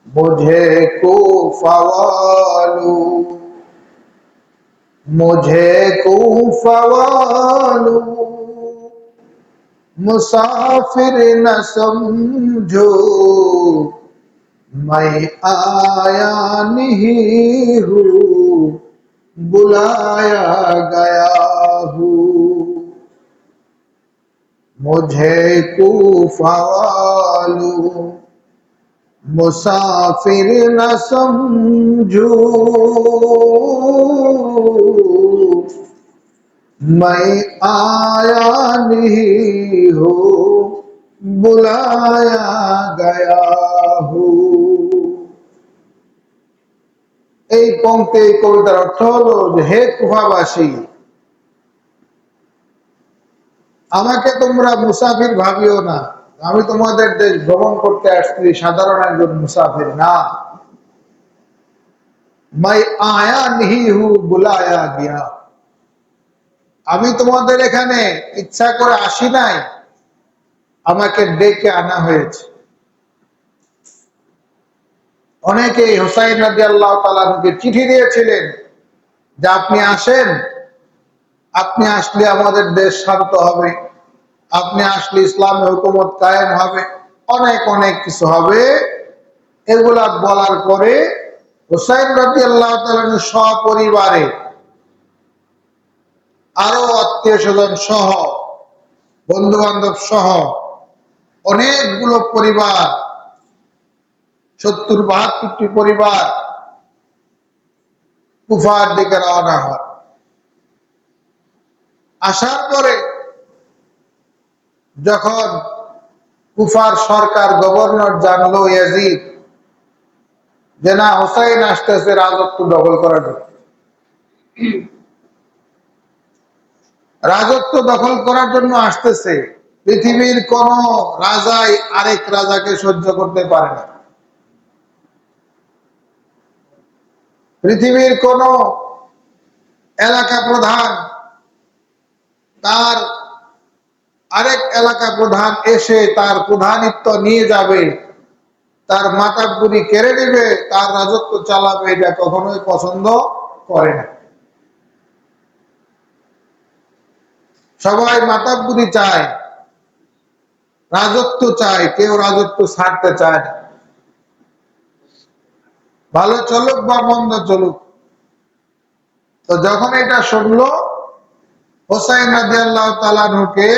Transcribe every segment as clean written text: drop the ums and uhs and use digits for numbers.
मुझे कूफा वालों, मुझे कूफा वालों, मुसाफिर न समझो, मैं आया नहीं हूँ, बुलाया गया हूँ। मुझे कूफा वालों, मुसाफिर न समझो, मैं आया नहीं हूँ, बुलाया गया हूँ। এই পংক্তি এই কবিতার অর্থ হলো যে হে কুফাবাসী, আমাকে তোমরা মুসাফির ভাবিও না। আমি তোমাদের দেশ ভ্রমণ করতে আসছি, সাধারণ একজন মুসাফির না। मैं आया नहीं हूँ, बुलाया गया। আমি তোমাদের এখানে ইচ্ছা করে আসি নাই, আমাকে ডেকে আনা হয়েছে। অনেকেই হুসাইন রাদিয়াল্লাহু তাআলা আনহুকে চিঠি দিয়েছিলেন যে আপনি আসেন, আপনি আসলে আমাদের দেশ শান্ত হবে, আপনি আসলে ইসলামের হুকুমত কায়েম হবে, অনেক অনেক কিছু হবে। এগুলা বলার পরে হুসাইন রাদিয়াল্লাহু তাআলা আনহু সপরিবারে আরো আত্মীয় স্বজন সহ, বন্ধু বান্ধব সহ অনেকগুলো পরিবার, ৭০-৭২টি পরিবার কুফার দিকে রওনা হয়। আসার পরে যখন কুফার সরকার গভর্নর জানলো ইয়াজিদ যে না, হুসাইন আসতেছে রাজত্ব দখল করার জন্য, রাজত্ব দখল করার জন্য আসতেছে, পৃথিবীর কোন রাজাই আরেক রাজাকে সহ্য করতে পারে না। পৃথিবীর কোন এলাকা প্রধান তার আরেক এলাকা প্রধান এসে তার প্রধানিত্ব নিয়ে যাবে, তার মাতাব্বুরি কেড়ে নেবে, তার রাজত্ব চালাবে, এটা কখনোই পছন্দ করে না। সবাই মাতাব্বুরি চায়, রাজত্ব চায়, কেউ রাজত্ব ছাড়তে চায় না। ভালো চলুক বা মন্দ চলুক। তো যখন এটা শুনলো হুসাইন রাদিয়াল্লাহু তাআলা আনহুকে,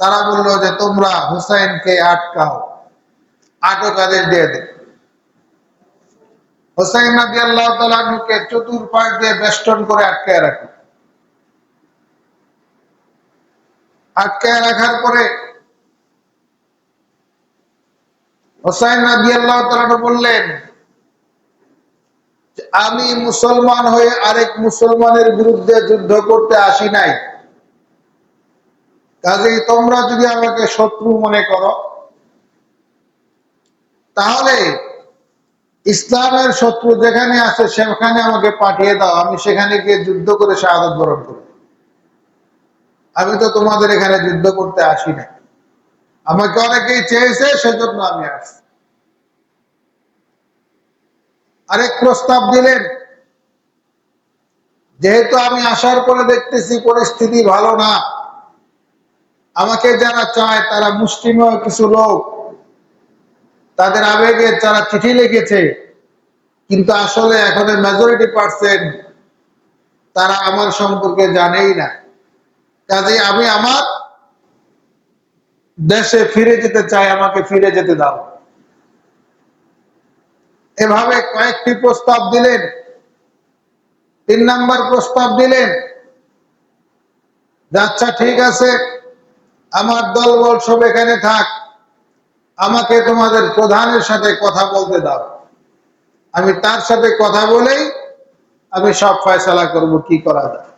তারা বলল যে তোমরা হুসাইনকে আটকাও, আটক আদেশ দিয়ে দে। হুসাইন রাদিয়াল্লাহু তাআলা আনহুকে চতুর্পাশ দিয়ে বেষ্টন করে আটকায় রাখো। আটকায় রাখার পরে হুসাইন রাদিয়াল্লাহু তাআলা আনহু বললেন, আমি মুসলমান হয়ে আরেক মুসলমানের বিরুদ্ধে যুদ্ধ করতে আসি নাই, কাজেই তোমরা যদি আমাকে শত্রু মনে করো তাহলে ইসলামের শত্রু যেখানে আছে সেখানে আমাকে পাঠিয়ে দাও, আমি সেখানে গিয়ে যুদ্ধ করে শাহাদাত বরণ করব। আমি তো তোমাদের এখানে যুদ্ধ করতে আসি না, আমাকে অনেকেই চেয়েছে সেজন্য আমি আসছি। আরেক প্রস্তাব দিলেন, যেহেতু আমি আসার পরে দেখতেছি পরিস্থিতি ভালো না, আমাকে যারা চায় তারা মুসলিমীয় কিছু লোক, তাদের আবেগে যারা চিঠি লিখেছে, কিন্তু আসলে এখন মেজরিটি পার্সেন্ট তারা আমার সম্পর্কে জানেই না। কাজে আমি আমার দেশে ফিরে যেতে চাই, আমাকে ফিরে যেতে দাও। এভাবে কয়েকটি প্রস্তাব দিলেন। ৩ নাম্বার প্রস্তাব দিলেন, আচ্ছা ঠিক আছে, আমার দলবল সব এখানে থাক, আমাকে তোমাদের প্রধানের সাথে কথা বলতে দাও, আমি তার সাথে কথা বলেই আমি সব ফয়সালা করব কি করা যায়।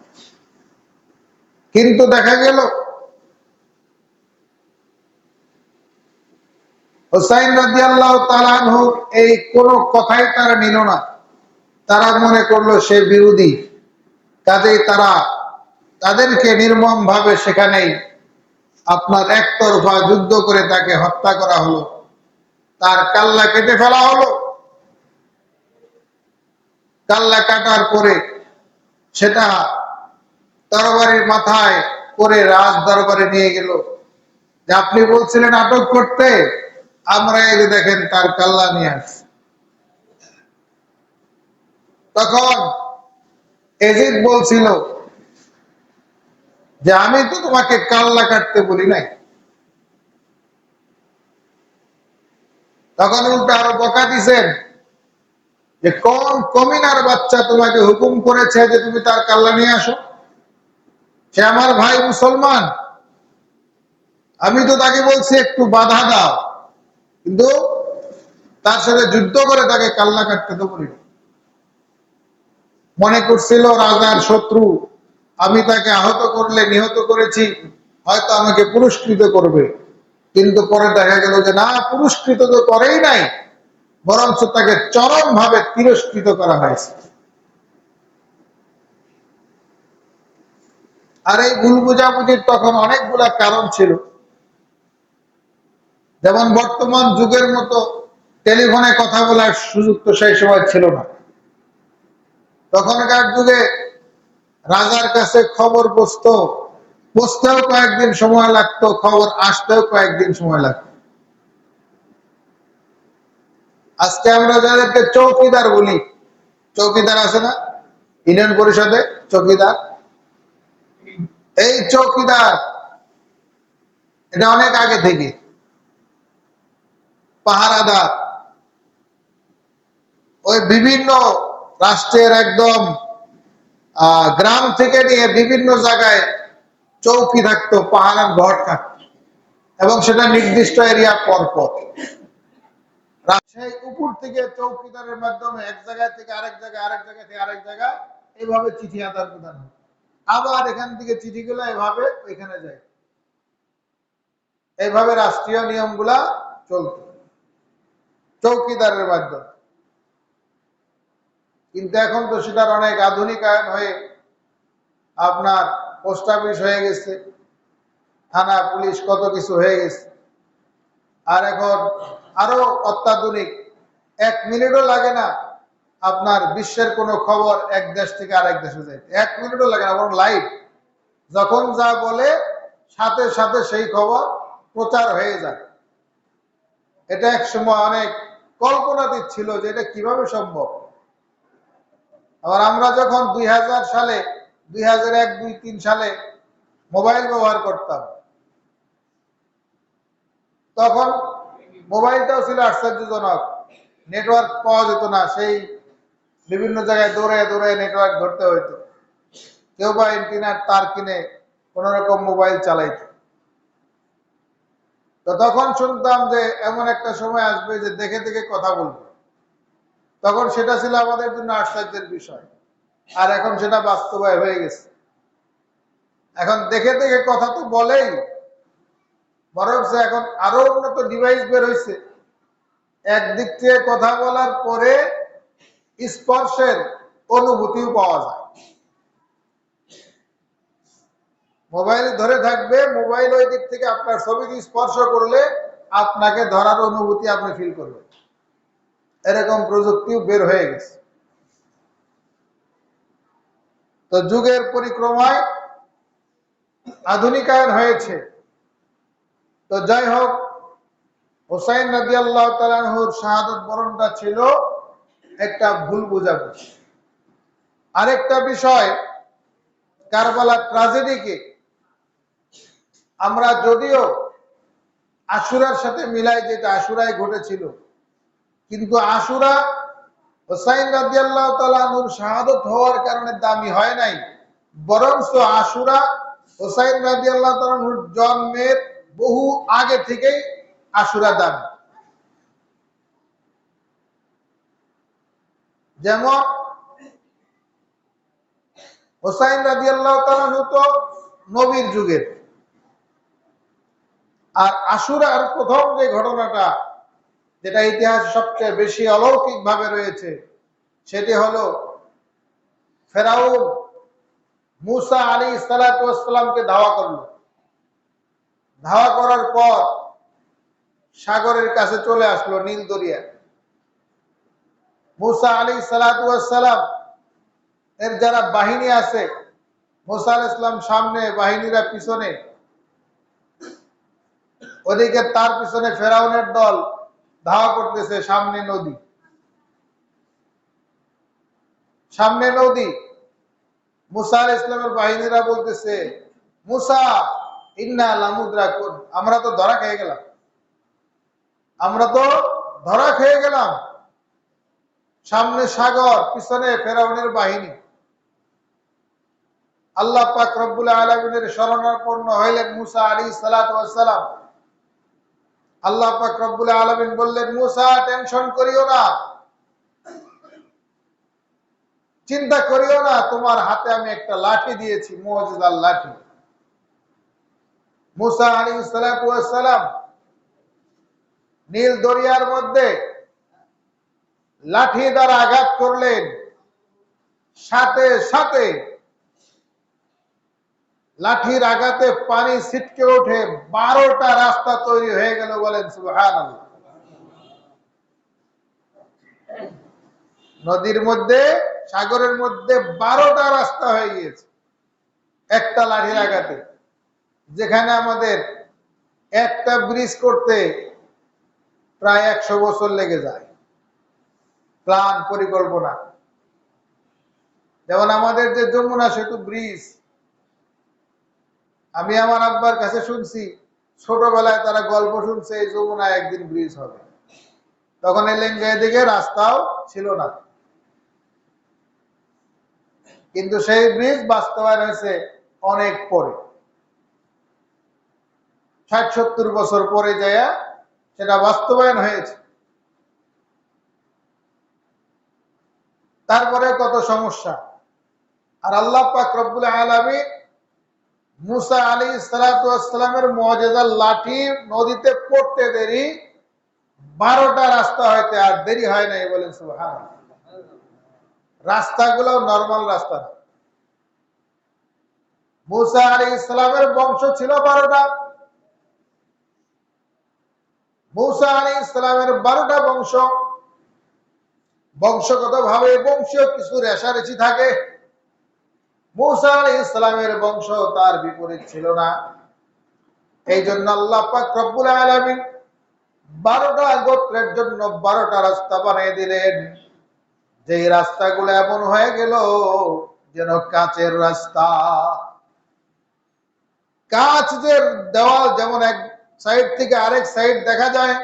কিন্তু দেখা গেল হুসাইন রাদিয়াল্লাহু তাআলা আনহু এই কোন কথাই তারা নিল না। তারা মনে করলো সে বিরোধী, কাজেই তাদেরকে নির্মম ভাবে সেখানেই আপনার একতরফা যুদ্ধ করে তাকে হত্যা করা হলো। তার কাল্লা কেটে ফেলা হলো। কাল্লা কাটার পরে সেটা তরবারির মাথায় করে রাজ দরবারে নিয়ে গেল, যে আপনি বলছিলেন আটক করতে, আমরা এই যে দেখেন তার কাল্লা নিয়ে আসছি। তখন এজিদ বলছিল যে আমি তো তোমাকে কাল্লা কাটতে বলি নাই। তখন উল্টা আরো বকা দিছেন যে কোন কমিনার বাচ্চা তোমাকে হুকুম করেছে যে তুমি তার কাল্লা নিয়ে আসো? সে আমার ভাই মুসলমান, আমি তো তাকে বলছি একটু বাধা দাও, কিন্তু তার সাথে যুদ্ধ করে তাকে কাল্লা কাটতে তো বলি। মনে করছিল রাজার শত্রু, আমি তাকে আহত করলে, নিহত করেছি, হয়তো আমাকে পুরস্কৃত করবে। কিন্তু পরে দেখা গেল যে না, পুরস্কৃত তো করেই নাই, বরঞ্চ তাকে চরম ভাবে তিরস্কৃত করা হয়েছে। আর এই ভুল বুঝাবুঝির তখন অনেকগুলা কারণ ছিল। যেমন বর্তমান যুগের মতো টেলিফোনে কথা বলার সুযোগ তো সেই সময় ছিল না। তখনকার যুগে রাজার কাছে খবর পৌঁছতেও কয়েকদিন সময় লাগতো, খবর আসতেও কয়েকদিন সময় লাগতো। আজকে আমরা যাদেরকে চৌকিদার বলি, চৌকিদার আছে না ইউনিয়ন পরিষদে, চৌকিদার, এই চৌকিদার এটা অনেক আগে থেকে পাহারাদার, ওই বিভিন্ন রাষ্ট্রের একদম গ্রাম থেকে নিয়ে বিভিন্ন জায়গায় চৌকি থাকতো, পাহারার ঘর থাকতো, এবং সেটা নির্দিষ্ট এরিয়া পরপর। রাজশাহী উপর থেকে চৌকিদারের মাধ্যমে এক জায়গা থেকে আরেক জায়গায়, আরেক জায়গা থেকে আরেক জায়গায় এইভাবে চিঠি আদান প্রদান হয়। আবার এখান থেকে চিঠিগুলো এভাবে ওইখানে যায়, এইভাবে রাষ্ট্রীয় নিয়মগুলা চলত চৌকিদারের মাধ্যমে। কিন্তু এখন তো সেটার অনেক আধুনিকায়ন হয়ে আপনার পোস্ট অফিস হয়ে গেছে, থানা পুলিশ কত কিছু হয়ে গেছে। আর এখন আরো অত্যাধুনিক, 1 মিনিটও লাগে না আপনার বিশ্বের কোনো খবর এক দেশ থেকে আরেক দেশে যায়, 1 মিনিটও লাগে না, বরং লাইভ যখন যা বলে সাথে সাথে সেই খবর প্রচার হয়ে যায়। এটা এক সময় অনেক কল্পনাতীত ছিল যে এটা কিভাবে সম্ভব। আবার আমরা যখন 2000 সালে, 2001, 2, 3 সালে মোবাইল ব্যবহার করতাম, তখন মোবাইলটাও ছিল আশ্চর্যজনক, নেটওয়ার্ক পাওয়া যেত না, সেই বিভিন্ন জায়গায় দৌড়ে দৌড়ে নেটওয়ার্ক ধরতে হইতো। কেউ বা ইন্টারনেট তার কিনে কোন রকম মোবাইল চালাইত। তো তখন শুনতাম যে এমন একটা সময় আসবে যে দেখে দেখে কথা বলবো, তখন সেটা ছিল আমাদের জন্য আশ্চর্যের বিষয়। আর এখন সেটা বাস্তবায়ন হয়ে গেছে। এখন দেখে দেখে কথা তো বলেই, বরং এখন আরো উন্নত ডিভাইস বের হয়েছে, একদিক থেকে কথা বলার পরে স্পর্শের অনুভূতিও পাওয়া যায়। মোবাইল ধরে থাকবে, মোবাইল ওই দিক থেকে আপনার ছবিকে স্পর্শ করলে আপনাকে ধরার অনুভূতি আপনি ফিল করবেন, এরকম প্রযুক্তিও বের হয়ে গেছে। তো যুগের পরিক্রমায় আধুনিকায়ন হয়েছে। তো যাই হোক, হুসাইন রাদিয়াল্লাহু তাআলা আনহুর শাহাদাত বরণটা ছিল একটা ভুল বোঝাবুঝি। আরেকটা বিষয়, কারবালার ট্র্যাজেডিকে আমরা যদিও আশুরার সাথে মিলাই, যেটা আশুরায় ঘটেছিল, কিন্তু আশুরা হুসাইন রাদিয়াল্লাহু তাআলা আনহুর শাহাদাত হওয়ার কারণে দামি হয় নাই, বরঞ্চ আশুরা হুসাইন রাদিয়াল্লাহু তাআলা আনহুর জন্মের বহু আগে থেকেই আশুরা দামি। যেমন হুসাইন রাদিয়াল্লাহু তাআলা আনহু তো নবীর যুগের, আর আশুরার প্রথম যে ঘটনাটা, যেটা ইতিহাসে সবচেয়ে বেশি অলৌকিক ভাবে রয়েছে, সেটি হলো ফেরাউন মুসা আলাইহিস সালাতু ওয়াস সালামকে ধাওয়া করলো। ধাওয়া করার পর সাগরের কাছে চলে আসলো, নীল দরিয়া। মুসা আলাইহিস সালাতু ওয়াস সালাম এর যারা বাহিনী আছে, মুসা আলাইহিস সালাম সামনে, বাহিনীরা পিছনে, ওদিকে তার পিছনে ফেরাউনের দল ধাওয়া করতেছে। সামনে নদী, সামনে নদী। মুসা আলাইহিস সালামের বাহিনীরা বলতেছে, মুসা ইন্না লামুদরাকুন, আমরা তো ধরা খেয়ে গেলাম, আমরা তো ধরা খেয়ে গেলাম। সামনে সাগর, পিছনে ফেরাউনের বাহিনী। আল্লাহ পাক রব্বুল আলামিনের শরণাপন্ন হইলেন মুসা আলাইহিস সালাতু ওয়াস সালাম। আল্লাহ পাক রব্বুল আলামিন বললেন, মুসা টেনশন করিও না, চিন্তা করিও না, তোমার হাতে আমি একটা লাঠি দিয়েছি, মুজিজার লাঠি। মুসা আলাইহিস সালাতু ওয়াস সালাম নীল দরিয়ার মধ্যে লাঠি দ্বারা আঘাত করলেন, সাথে সাথে লাঠির আঘাতে পানি ছিটকে ওঠে, 12টা রাস্তা তৈরি হয়ে গেল। বলেন সুবহানাল্লাহ। নদীর মধ্যে, সাগরের মধ্যে 12টা রাস্তা হয়ে গিয়েছে একটা লাঠির আঘাতে। যেখানে আমাদের একটা ব্রিজ করতে প্রায় 100 বছর লেগে যায়, প্ল্যান পরিকল্পনা। যেমন আমাদের যে যমুনা সেতু ব্রিজ, আমি আমার আব্বার কাছে শুনছি, ছোটবেলায় তারা গল্প শুনছে এই যমুনা একদিন ব্রিজ হবে। তখন এই লেঙ্গায় দিকে রাস্তাও ছিল না, কিন্তু সেই ব্রিজ বাস্তবায়ন হয়েছে অনেক পরে, 60-70 বছর পরে যায় সেটা বাস্তবায়ন হয়েছে। তারপরে কত সমস্যা। আর আল্লাহ পাক রব্বুল আলামিন মুসা আলাইহিস সালাতু ওয়াস সালামের মুজিজার লাঠি নদীতে পড়তে দেরি, 12টা রাস্তা হইতে আর দেরি হয় নাই। বলেন সুবহানাল্লাহ। রাস্তাগুলো নরমাল রাস্তা না। মুসা আলাইহিস সালামের বংশ ছিল 12টা। মুসা আলাইহিস সালামের 12টা বংশ। বংশগত ভাবে বংশীয় কিছু রেশারেশি থাকে। মুসা আলাইহিস সালামের বংশ তার বিপরীত ছিল না। এই জন্য আল্লাহ পাক রব্বুল আলামিন 12টা গোত্রের জন্য 12টা রাস্তা বানিয়ে দিলেন। যে রাস্তাগুলো এমন হয়ে গেল যেন কাচের রাস্তা। কাচের দেওয়াল যেমন এক সাইড থেকে আরেক সাইড দেখা যায়,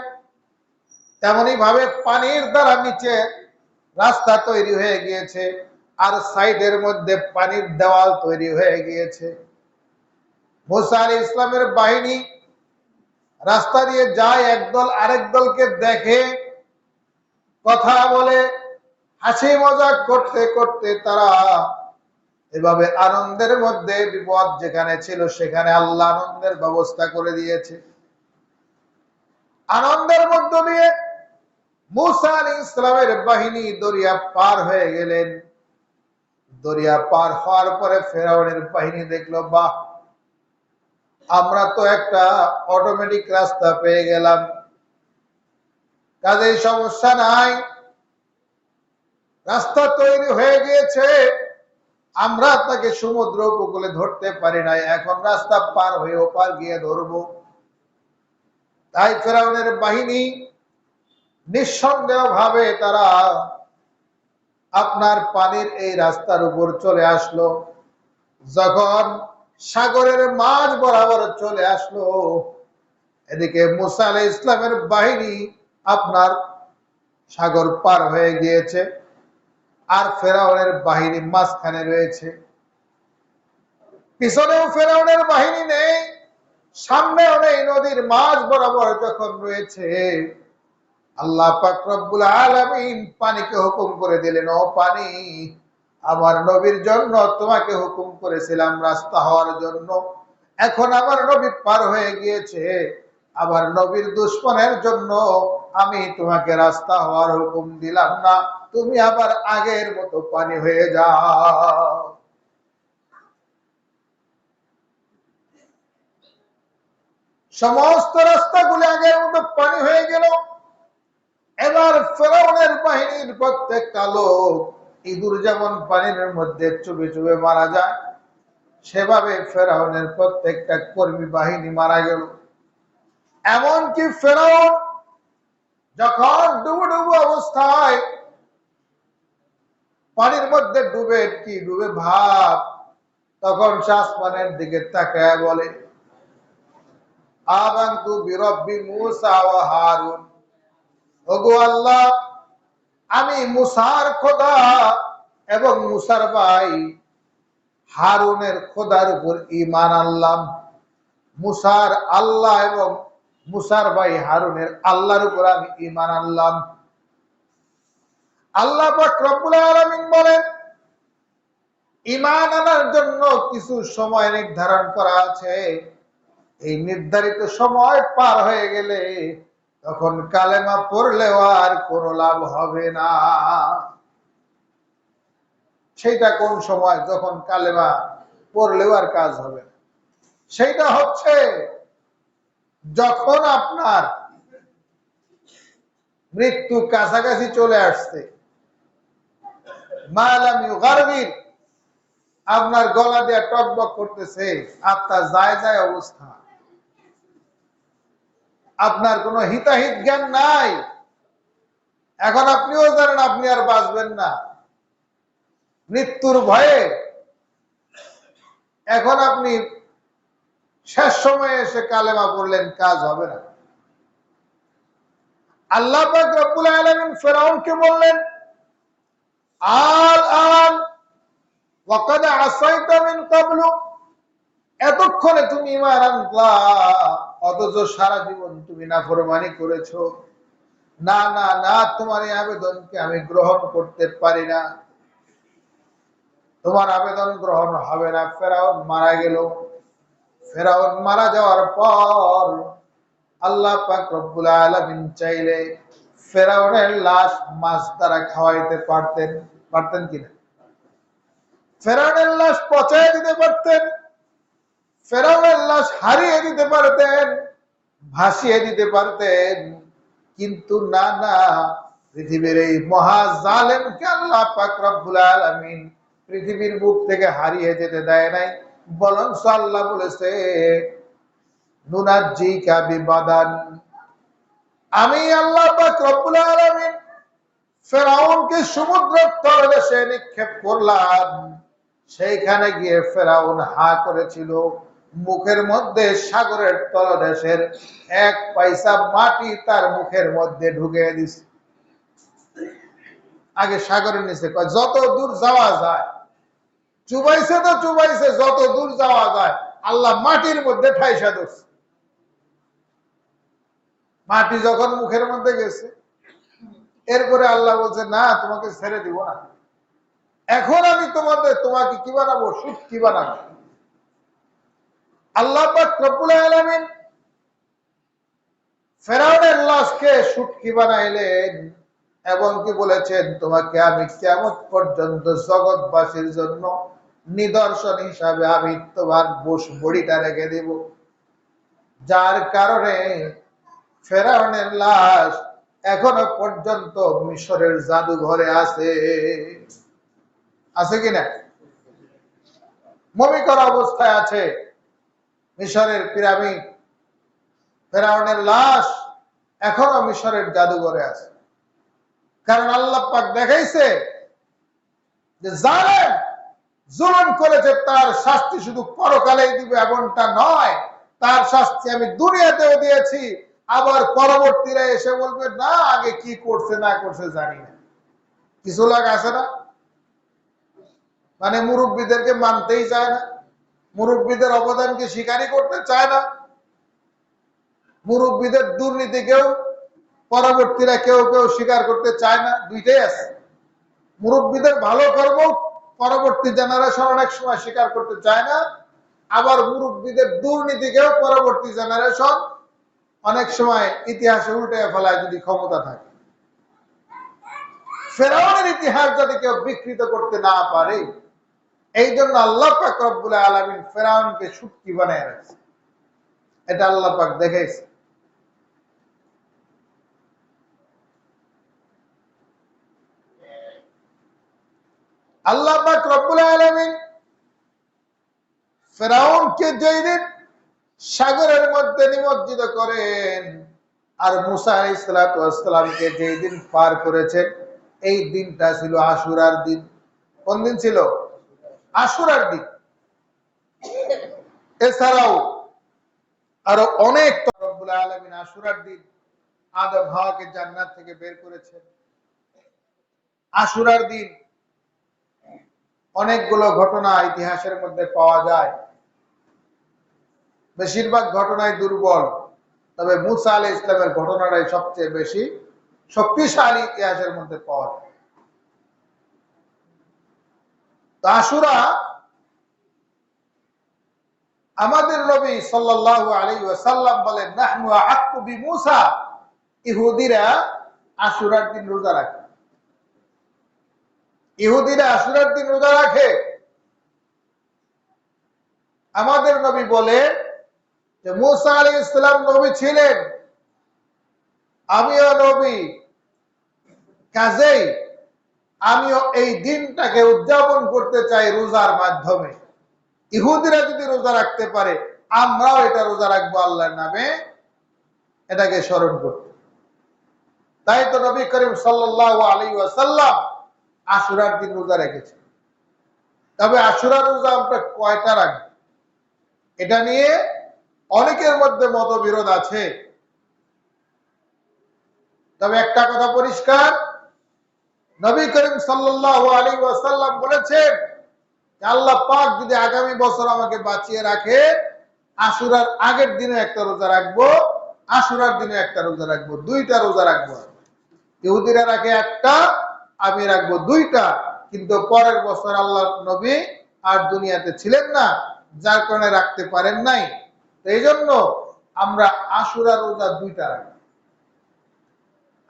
তেমনি ভাবে পানির দ্বারা নিচে রাস্তা তৈরি হয়ে গিয়েছে, আর সাইডের মধ্যে পানির দেওয়াল তৈরি হয়ে গিয়েছে। মুসা আলাইহিস সালামের বাহিনী রাস্তা দিয়ে যায়, একদল আরেক দলকে দেখে, কথা বলে, হাসি মজাক করতে করতে তারা এভাবে আনন্দের মধ্যে, বিপদ যেখানে ছিল সেখানে আল্লাহ আনন্দের ব্যবস্থা করে দিয়েছে। আনন্দের মধ্য দিয়ে মুসা আলাইহিস সালামের বাহিনী দরিয়া পার হয়ে গেলেন। দরিয়া পার হওয়ার পরে ফেরাউনের বাহিনী দেখলো, বাহ, আমরা তো একটা অটোমেটিক রাস্তা পেয়ে গেলাম, কাজেই সমস্যা নাই, রাস্তা তৈরি হয়ে গিয়েছে, আমরা তাকে সমুদ্র উপকূলে ধরতে পারি নাই, এখন রাস্তা পার হয়ে ওপার গিয়ে ধরবো। তাই ফেরাউনের বাহিনী নিঃসন্দেহ ভাবে তারা আপনার পানির এই রাস্তার উপর চলে আসলো। যখন সাগরের মাঝ বরাবর চলে আসলো, এদিকে মুসা আলাইহিস সালামের বাহিনী আপনার সাগর পার হয়ে গিয়েছে, আর ফেরাউনের বাহিনী মাঝখানে রয়েছে। পিছনেও ফেরাউনের বাহিনী নেই, সামনেও নেই, নদীর মাঝ বরাবর যখন রয়েছে, আল্লাহ পাক রব্বুল আলামিন পানিকে হুকুম করে দিলেন, ও পানি, আমার নবীর জন্য তোমাকে হুকুম করেছিলাম রাস্তা হওয়ার জন্য, এখন আমার নবী পার হয়ে গিয়েছে, আবার নবীর দুশমনের জন্য আমি তোমাকে রাস্তা হওয়ার হুকুম দিলাম না, তুমি আবার আগের মতো পানি হয়ে যাও। সমস্ত রাস্তাগুলি আগের মতো পানি হয়ে গেল। এবার ফেরাউনের বাহিনীর প্রত্যেকটা লোক ইঁদুর যেমন পানির মধ্যে চুবে চুবে মারা যায়, সেভাবে ফেরাউনের প্রত্যেকটা কর্মী বাহিনী মারা গেল। এমনকি ফেরাউন যখন ডুবু ডুবু অবস্থায় পানির মধ্যে ডুবে ভাব, তখন সে আসমানের দিকে তাকায় বলে, আমানতু বিরব্বি মূসা ওয়া হারুন, ওগো আল্লাহ, আমি মুসার খোদা এবং মুসার ভাই হারুনের খোদার উপর ঈমান আনলাম। মুসার আল্লাহ এবং মুসার ভাই হারুনের আল্লাহর উপর আমি ঈমান আনলাম। আল্লাহ পাক রব্বুল আলামিন বলেন, ঈমান আনার জন্য কিছু সময় নির্ধারণ করা আছে। এই নির্ধারিত সময় পার হয়ে গেলে তখন কালেমা পড়লেও আর কোনো লাভ হবে না। সেইটা কোন সময়? যখন কালেমা পড়লেও আর কাজ হবে না। সেইটা হচ্ছে যখন আপনার মৃত্যু কাছাকাছি চলে আসছে, মালাম ইউগারগির, আপনার গলা দিয়ে টকবক করতেছে, আপনার যায় যায় অবস্থা, আপনার কোনো হিতাহিত জ্ঞান নাই, এখন আপনিও জানেন আপনি আর বাঁচবেন না, মৃত্যুর ভয়ে এখন আপনি শেষ সময়ে এসে কালেমা পড়লেন, কাজ হবে না। আল্লাহ পাক রব্বুল আলামিন ফিরআউনকে বললেন, আল আন ওয়াকাদ আসাইতা মিন ক্বাবলু, এতক্ষণে তুমি ঈমান আনলা, অথচ সারা জীবন তুমি নাফরমানি করেছো। না না না, তোমার এই আবেদনকে আমি গ্রহণ করতে পারি না, তোমার আবেদন গ্রহণ হবে না। ফেরাউন মারা গেল। ফেরাউন মারা যাওয়ার পর আল্লাহ পাক রব্বুল আলামিন চাইলে ফেরাউনের লাশ মাছ দ্বারা খাওয়াইতে পারতেন কিনা? ফেরাউনের লাশ পচাইয়ে দিতে পারতেন, ফেরাউনের লাশ হারিয়ে দিতে পারতেন, ভাসিয়ে দিতে পারতেন, কিন্তু না না, পৃথিবীর এই মহা জালেমকে আল্লাহ পাক রব্বুল আলামিন পৃথিবীর বুক থেকে হারিয়ে যেতে দেয় নাই। বরং আল্লাহ বলেছে, নুনাজ্জিকা বিবাদান, আমি আল্লাহ পাক রব্বুল আলামিন ফেরাউনকে সমুদ্রের তলদেশে নিক্ষেপ করলাম। সেইখানে গিয়ে ফেরাউন হা করেছিল, মুখের মধ্যে সাগরের তলদেশের এক পয়সা মাটি তার মুখের মধ্যে ঢুকিয়ে দিছে। আগে সাগরের নিচে যত দূর যাওয়া যায়, চুবাইছে তো চুবাইছে, যত দূর যাওয়া যায় আল্লাহ মাটির মধ্যে ঠাইসা ধরছে। মাটি যখন মুখের মধ্যে গেছে, এরপরে আল্লাহ বলছে, না, তোমাকে ছেড়ে দিব না, এখন আমি তোমাকে কি বানাবো? শুটকি বানাবো। আল্লাহ পাক রব্বুল আলামিন ফেরাউনের লাশকে শুটকি বানাইলেন এবং কি বলেছেন, তোমাকে আমি কিয়ামত পর্যন্ত জগৎবাসীর জন্য নিদর্শন হিসাবে আমি তোমার বড়িটা রেখে দেব। যার কারণে ফেরাউনের লাশ এখনো পর্যন্ত মিশরের জাদুঘরে আছে কিনা? মমি করা অবস্থায় আছে মিশরের পিরামিড। ফেরাউনের লাশ এখনো মিশরের জাদুঘরে আছে। কারণ আল্লাহ পাক দেখাইছে যে জালেম জুলুম করেছে, তার শাস্তি শুধু পরকালেই দিবে এমনটা নয়, তার শাস্তি আমি দুনিয়াতেও দিয়েছি। আবার পরবর্তীরা এসে বলবে, না, আগে কি করছে না করছে জানি না। কিছু লোক আছে না, মানে মুরব্বীদেরকে মানতেই চায় না, মুরব্বীদের অবদানকে স্বীকারই করতে চায় না, মুরব্বীদের দুর্নীতিকেও পরবর্তীরা কেউ কেউ স্বীকার করতে চায় না। দুইটাই আছে। মুরব্বীদের ভালো কর্ম পরবর্তী জেনারেশন অনেক সময় স্বীকার করতে চায় না, আবার মুরব্বীদের দুর্নীতিকেও পরবর্তী জেনারেশন অনেক সময় ইতিহাসে উল্টে ফেলায় যদি ক্ষমতা থাকে। ফেরাউনের ইতিহাস যদি কেউ বিকৃত করতে না পারে, এই জন্য আল্লাহ পাক রব্বুল আলামিন ফেরাউনকে শুটকি বানায় রাখছে। এটা আল্লাহ পাক দেখাইছে। আল্লাহ পাক রব্বুল আলামিন ফেরাউনকে যেই দিন সাগরের মধ্যে নিমজ্জিত করেন আর মুসা আলাইহিস সালাতু ওয়াস সালামকে যেই দিন পার করেছেন, এই দিনটা ছিল আশুরার দিন। কোন দিন ছিল? আশুরার দিন। এছাড়াও আরো অনেক রব্বুল আলামিন আশুরার দিন আদম হাওয়াকে জান্নাত থেকে বের করেছেন। আশুরার দিন অনেকগুলো ঘটনা ইতিহাসের মধ্যে পাওয়া যায়, বেশিরভাগ ঘটনাই দুর্বল, তবে মুসা আলাইহিস ইসলামের ঘটনাটাই সবচেয়ে বেশি শক্তিশালী ইতিহাসের মধ্যে পাওয়া যায়। তো আশুরা আমাদের নবী সাল্লাল্লাহু আলাইহি ওয়াসাল্লাম বলেন, নাহনু আহাক্কু বিমূসা, ইহুদিরা আশুরার দিন রোজা রাখে। ইহুদিরা আশুরার দিন রোজা রাখে। আমাদের নবী বলে যে মুসা আলাইহিস সালাম নবী ছিলেন, আমিও নবী, কাজেই আমিও এই দিনটাকে উদযাপন করতে চাই রোজার মাধ্যমে। ইহুদিরা যদি রোজা রাখতে পারে, আমরাও এটা রোজা রাখবো আল্লাহর নামে, এটাকে স্মরণ করতে। তাই তো নবী করিম সাল্লাল্লাহু আলাইহি ওয়াসাল্লাম আশুরার দিন রোজা রেখেছেন। তবে আশুরার রোজা আমরা কয়টা রাখবো, এটা নিয়ে অনেকের মধ্যে মতবিরোধ আছে। তবে একটা কথা পরিষ্কার, নবী করিম সাল্লাল্লাহু আলাইহি ওয়াসাল্লাম বলেছেন, আল্লাহ পাক যদি আগামী বছর আমাকে বাঁচিয়ে রাখে, আশুরার আগের দিনে একটা রোজা রাখবো, আশুরার দিনে একটা রোজা রাখবো, দুইটা রোজা রাখবো। ইহুদিরা রাখে একটা, আমি রাখবো দুইটা। কিন্তু পরের বছর আল্লাহ নবী আর দুনিয়াতে ছিলেন না, যার কারণে রাখতে পারেন নাই। এই জন্য আমরা আশুরা রোজা দুইটা রাখবো।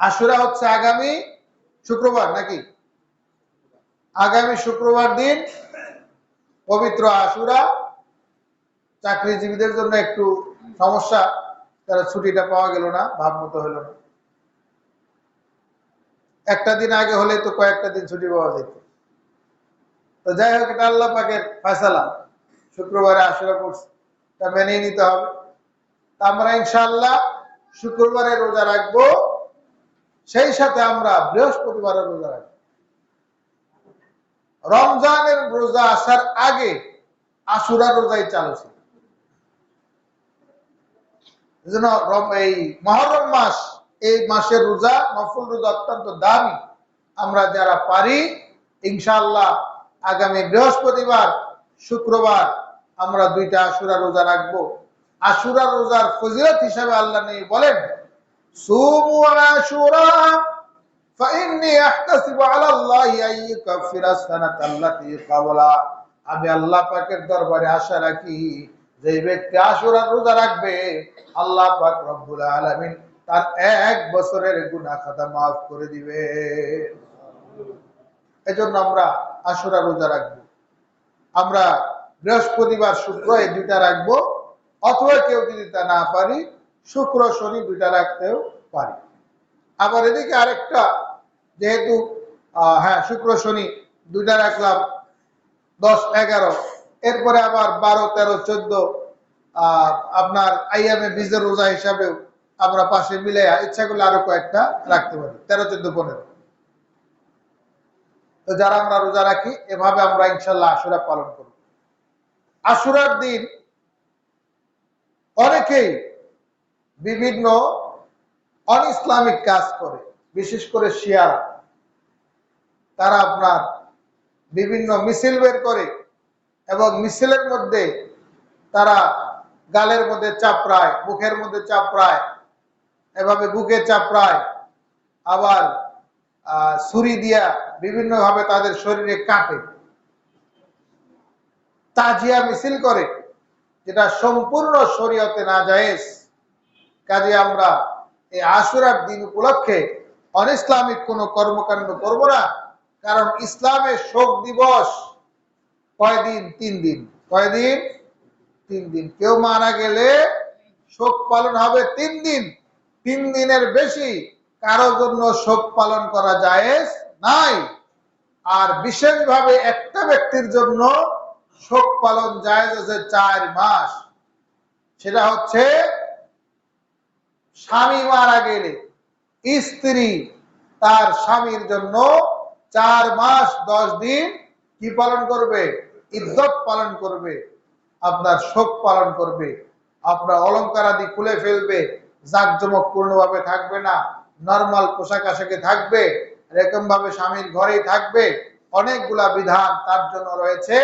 আশুরা হচ্ছে আগামী শুক্রবার, নাকি? আগামী শুক্রবার দিন পবিত্র আশুরা। চাকরিজীবীদের জন্য একটু সমস্যা, তারা ছুটিটা পাওয়া গেল না, ভাব মতো হলো না। একটা দিন আগে হলে তো কয়েকটা দিন ছুটি পাওয়া যেত। তো যাই হোক, এটা আল্লাহ পাকের ফয়সালা, শুক্রবারে আশুরা পড়ছে, তা মেনেই নিতে হবে। তা আমরা ইনশাআল্লাহ শুক্রবারে রোজা রাখবো, সেই সাথে আমরা বৃহস্পতিবারে রোজা রাখবো। রমজানের রোজা আসার আগে আশুরা রোজাই চালু ছিল। এজন্য এই মুহররম মাস, এই মাসের রোজা, নফল রোজা অত্যন্ত দামি। আমরা যারা পারি ইনশাআল্লাহ আগামী বৃহস্পতিবার, শুক্রবার আমরা দুইটা আশুরা রোজা রাখবো। আশুরা রোজার ফজিলত হিসাবে আল্লাহ নবী বলেন, সুমু আশুরা ফাইন্নী আহতাসিবু আলাল্লাহি আইয়ুকাফিরা সানাতাল্লাতী ক্বাবলা। আমি আল্লাহ পাকের দরবারে আশা রাখি, যে ব্যক্তি আশুরা রোজা রাখবে, আল্লাহ পাক রব্বুল আলামিন তার 1 বছরের গুনাহ খাতা maaf করে দিবে। এজন্য আমরা আশুরা রোজা রাখবো। আমরা বৃহস্পতিবার, শুক্র এই দুইটা রাখবো, অথবা কেউ যদি তা না পারি শুক্র শনি দুইটা রাখতেও পারি। আবার এদিকে আরেকটা, যেহেতু হ্যাঁ শুক্র শনি দুইটা রাখলাম, 10, 11, এরপরে আবার 12, 13, 14 আপনার আইয়ামে বীজের রোজা হিসাবেও আমরা পাশে মিলে ইচ্ছা করলে আরো কয়েকটা রাখতে পারি, 13, 14, 15। তো যারা আমরা রোজা রাখি, এভাবে আমরা ইনশাল্লাহ আশুরা পালন করব। আশুরার দিন অনেকেই বিভিন্ন অন ইসলামিক কাজ করে, বিশেষ করে শিয়ারা। তারা আপনার বিভিন্ন মিছিল বের করে এবং মিছিলের মধ্যে তারা গালের মধ্যে চাপড়ায়, মুখের মধ্যে চাপড়ায়, এভাবে বুকে চাপড়ায়, আবার ছুরি দিয়া বিভিন্ন ভাবে তাদের শরীরে কাটে, তাজিয়া মিছিল করে, যেটা সম্পূর্ণ শরীয়তে নাজায়েজ। কাজে আমরা এই আশুরার দিন উপলক্ষে অন ইসলামিক কোনো কর্মকাণ্ড করব না। কারণ ইসলামের শোক দিবস কয়দিন? 3 দিন। কয়দিন? 3 দিন। কেউ মারা গেলে শোক পালন হবে 3 দিন। 3 দিনের বেশি কারো জন্য শোক পালন করা জায়েজ নাই। আর বিশেষভাবে একটা ব্যক্তির জন্য শোক পালন জায়েজ আছে 4 মাস। সেটা হচ্ছে স্বামী মারা গেলে স্ত্রী তার স্বামীর জন্য 4 মাস 10 দিন কি পালন করবে? ইদ্যত পালন করবে, আপনার শোক পালন করবে। আপনার অলংকার আদি খুলে ফেলবে, জাঁকজমক পূর্ণভাবে থাকবে না, নরমাল পোশাক আশাকে থাকবে, এরকম ভাবে স্বামীর ঘরেই থাকবে। অনেকগুলা বিধান তার জন্য রয়েছে।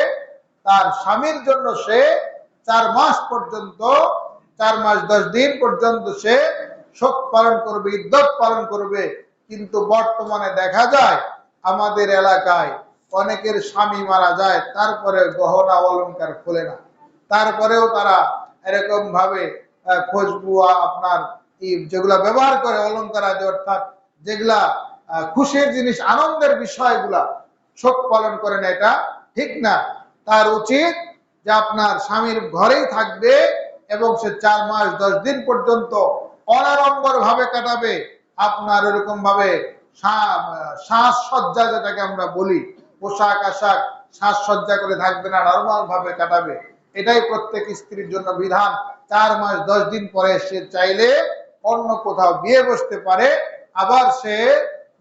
তার স্বামীর জন্য সে 4 মাস পর্যন্ত, 4 মাস 10 দিন পর্যন্ত সে শোক পালন করবে, ইদ্যত পালন করবে। কিন্তু বর্তমানে দেখা যায় আমাদের এলাকায় অনেকের স্বামী মারা যায়, তারপরে গহনা অলংকার খোলে না, তারপরেও তারা এরকম ভাবে খুশবু আপনার যেগুলা ব্যবহার করে অলংকার আদি, অর্থাৎ যেগুলা খুশির জিনিস, আনন্দের বিষয়গুলা শোক পালন করেন, এটা ঠিক না। তার উচিত যে আপনার স্বামীর ঘরেই থাকবে এবং সে 4 মাস 10 দিন পর্যন্ত অনাড়ম্বর ভাবে কাটাবে। আপনার এরকম ভাবে সাজসজ্জা যেটাকে আমরা বলি, পোশাক আশাক সাজসজ্জা করে থাকবে না, নরমাল ভাবে কাটাবে। এটাই প্রত্যেক স্ত্রীর জন্য বিধান। 4 মাস 10 দিন পরে সে চাইলে অন্য কোথাও বিয়ে বসতে পারে, আবার সে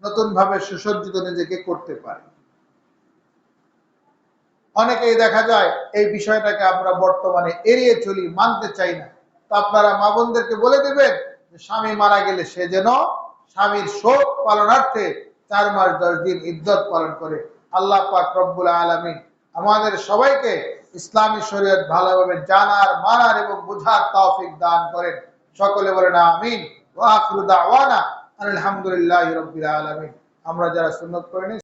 নতুন ভাবে সুসজ্জিত নিজেকে করতে পারে। অনেকেই দেখা যায় এই বিষয়টাকে আমরা বর্তমানে এড়িয়ে চলি, মানতে চাই না। তো আপনারা মা বোনদেরকে বলে দেবেন যে স্বামী মারা গেলে সে যেন স্বামীর শোক পালনার্থে 4 মাস 10 দিন ইদ্যত পালন করে। আল্লাহ পাক রব্বুল আলামিন আমাদের সবাইকে ইসলামী শরীয়ত ভালোভাবে জানার, মানার এবং বুঝার তৌফিক দান করেন। সকলে বলেন আমিন। ওয়া আখিরু দাওয়ানা আলহামদুলিল্লাহি রাব্বিল আলামিন। আমরা যারা সুন্নাত করি